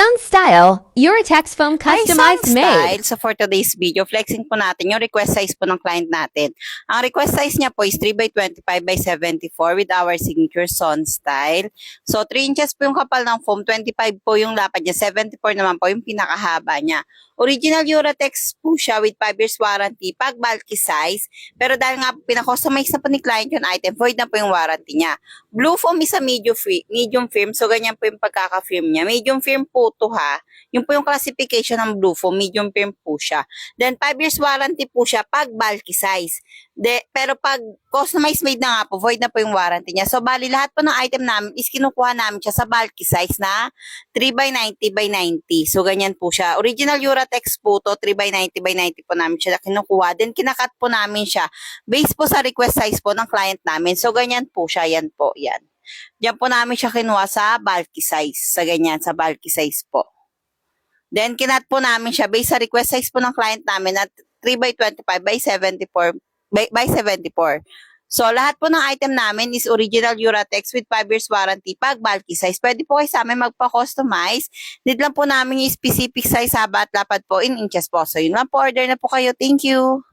Sunstyle, your text foam customized made. Style. So for today's video, flexing po natin yung request size po ng client natin. Ang request size niya po is 3x25x74 with our signature Sunstyle. So 3 inches po yung kapal ng foam, 25 po yung lapad niya, 74 naman po yung pinakahaba niya. Original Uratex po siya with 5 years warranty pag bulky size. Pero dahil nga pinakustomize na po ni client yung item, void na po yung warranty niya. Blue foam is a medium firm. So ganyan po yung pagkaka-firm niya. Medium firm po to ha. Yung po yung classification ng blue foam, medium firm po siya. Then 5 years warranty po siya pag bulky size. Pero pag customized made na nga po, void na po yung warranty niya. So bali lahat po ng item namin is kinukuha namin siya sa bulky size na 3x90x90. So ganyan po siya. Original Uratex po to, 3x90x90 po namin siya kinukuha. Then kinakat po namin siya based po sa request size po ng client namin. So ganyan po siya, yan po, yan. Diyan po namin siya kinuha sa bulky size. Sa ganyan, sa bulky size po. Then kinat po namin siya based sa request size po ng client namin at 3x25x74 by 74. So, lahat po ng item namin is original Uratex with 5 years warranty pag bulky size. Pwede po kayo sa amin magpa-customize. Need lang po namin yung specific size, haba at lapad po in inches po. So, yun lang po. Order na po kayo. Thank you.